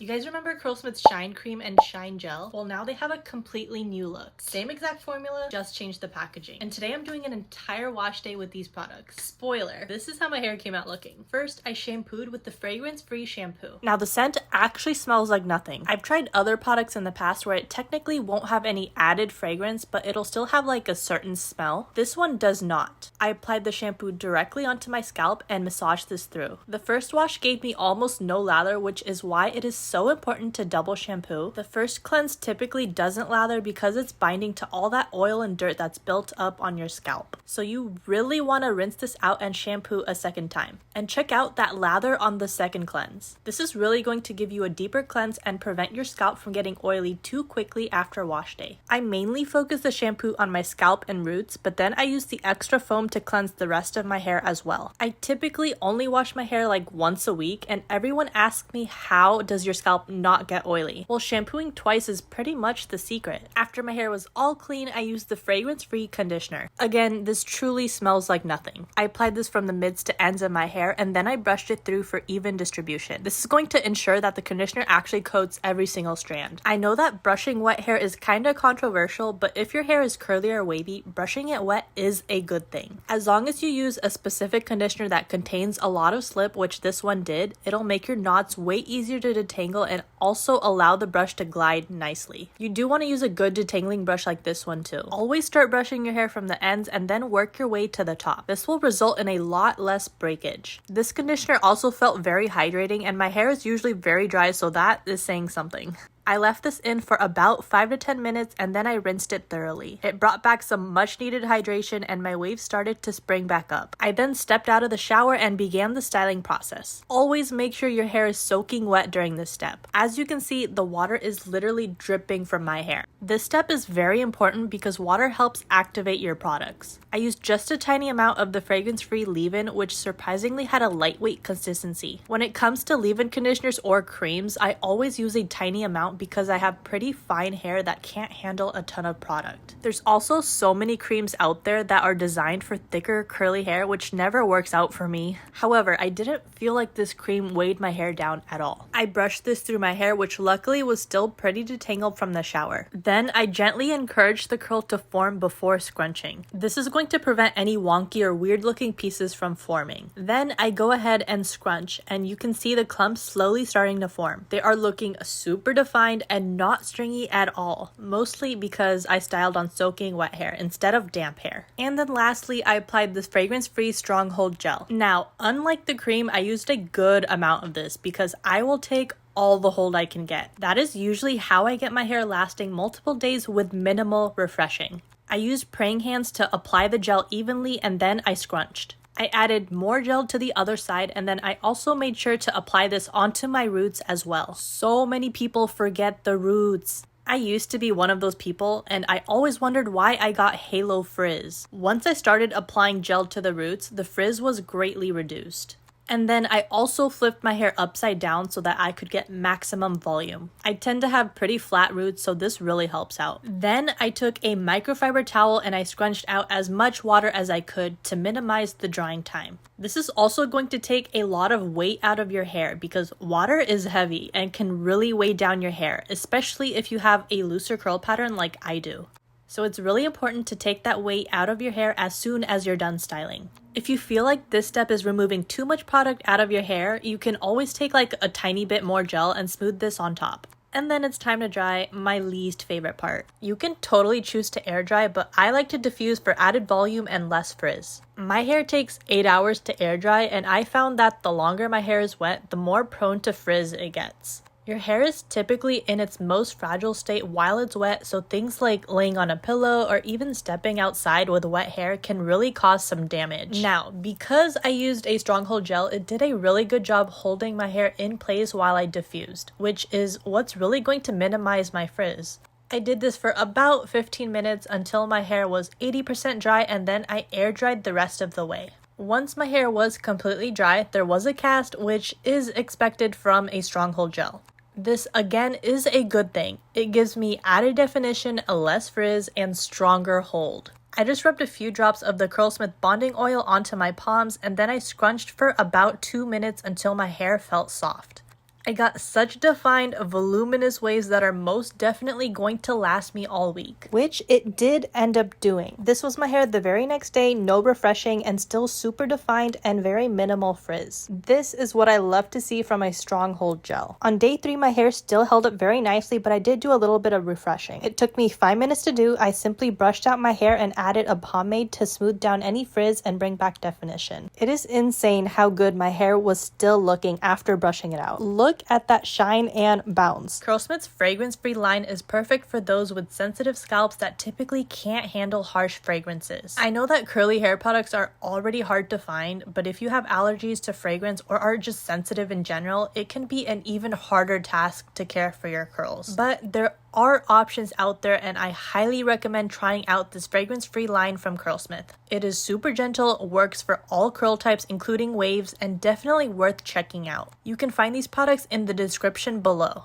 You guys remember Curlsmith's Shine Cream and Shine Gel? Well, now they have a completely new look. Same exact formula, just changed the packaging. And today I'm doing an entire wash day with these products. Spoiler, this is how my hair came out looking. First, I shampooed with the fragrance-free shampoo. Now the scent actually smells like nothing. I've tried other products in the past where it technically won't have any added fragrance, but it'll still have like a certain smell. This one does not. I applied the shampoo directly onto my scalp and massaged this through. The first wash gave me almost no lather, which is why it is so important to double shampoo. The first cleanse typically doesn't lather because it's binding to all that oil and dirt that's built up on your scalp. So you really want to rinse this out and shampoo a second time. And check out that lather on the second cleanse. This is really going to give you a deeper cleanse and prevent your scalp from getting oily too quickly after wash day. I mainly focus the shampoo on my scalp and roots, but then I use the extra foam to cleanse the rest of my hair as well. I typically only wash my hair like once a week, and everyone asks me, how does your scalp not get oily? Well, shampooing twice is pretty much the secret. After my hair was all clean, I used the fragrance-free conditioner. Again, this truly smells like nothing. I applied this from the mids to ends of my hair, and then I brushed it through for even distribution. This is going to ensure that the conditioner actually coats every single strand. I know that brushing wet hair is kind of controversial, but if your hair is curly or wavy, brushing it wet is a good thing. As long as you use a specific conditioner that contains a lot of slip, which this one did, it'll make your knots way easier to detangle and also allow the brush to glide nicely. You do want to use a good detangling brush like this one too. Always start brushing your hair from the ends and then work your way to the top. This will result in a lot less breakage. This conditioner also felt very hydrating, and my hair is usually very dry, so that is saying something. I left this in for about 5 to 10 minutes and then I rinsed it thoroughly. It brought back some much needed hydration and my waves started to spring back up. I then stepped out of the shower and began the styling process. Always make sure your hair is soaking wet during this step. As you can see, the water is literally dripping from my hair. This step is very important because water helps activate your products. I used just a tiny amount of the fragrance-free leave-in, which surprisingly had a lightweight consistency. When it comes to leave-in conditioners or creams, I always use a tiny amount because I have pretty fine hair that can't handle a ton of product. There's also so many creams out there that are designed for thicker curly hair, which never works out for me. However, I didn't feel like this cream weighed my hair down at all. I brushed this through my hair, which luckily was still pretty detangled from the shower. Then I gently encouraged the curl to form before scrunching. This is going to prevent any wonky or weird looking pieces from forming. Then I go ahead and scrunch, and you can see the clumps slowly starting to form. They are looking super defined and not stringy at all, mostly because I styled on soaking wet hair instead of damp hair. And then lastly, I applied this fragrance-free Stronghold gel. Now, unlike the cream, I used a good amount of this because I will take all the hold I can get. That is usually how I get my hair lasting multiple days with minimal refreshing. I used praying hands to apply the gel evenly and then I scrunched. I added more gel to the other side, and then I also made sure to apply this onto my roots as well. So many people forget the roots. I used to be one of those people, and I always wondered why I got halo frizz. Once I started applying gel to the roots, the frizz was greatly reduced. And then I also flipped my hair upside down so that I could get maximum volume. I tend to have pretty flat roots, so this really helps out. Then I took a microfiber towel and I scrunched out as much water as I could to minimize the drying time. This is also going to take a lot of weight out of your hair because water is heavy and can really weigh down your hair, especially if you have a looser curl pattern like I do. So it's really important to take that weight out of your hair as soon as you're done styling. If you feel like this step is removing too much product out of your hair, you can always take like a tiny bit more gel and smooth this on top. And then it's time to dry, my least favorite part. You can totally choose to air dry, but I like to diffuse for added volume and less frizz. My hair takes 8 hours to air dry, and I found that the longer my hair is wet, the more prone to frizz it gets. Your hair is typically in its most fragile state while it's wet, so things like laying on a pillow or even stepping outside with wet hair can really cause some damage. Now, because I used a Stronghold gel, it did a really good job holding my hair in place while I diffused, which is what's really going to minimize my frizz. I did this for about 15 minutes until my hair was 80% dry, and then I air dried the rest of the way. Once my hair was completely dry, there was a cast, which is expected from a Stronghold gel. This again is a good thing. It gives me added definition, a less frizz, and stronger hold. I just rubbed a few drops of the Curlsmith bonding oil onto my palms, and then I scrunched for about 2 minutes until my hair felt soft. I got such defined, voluminous waves that are most definitely going to last me all week. Which it did end up doing. This was my hair the very next day, no refreshing, and still super defined and very minimal frizz. This is what I love to see from my Stronghold gel. On day 3, my hair still held up very nicely, but I did do a little bit of refreshing. It took me 5 minutes to do. I simply brushed out my hair and added a pomade to smooth down any frizz and bring back definition. It is insane how good my hair was still looking after brushing it out. Look at that shine and bounce. Curlsmith's fragrance-free line is perfect for those with sensitive scalps that typically can't handle harsh fragrances. I know that curly hair products are already hard to find, but if you have allergies to fragrance or are just sensitive in general, it can be an even harder task to care for your curls. But there are options out there, and I highly recommend trying out this fragrance-free line from Curlsmith. It is super gentle, works for all curl types including waves, and definitely worth checking out. You can find these products in the description below.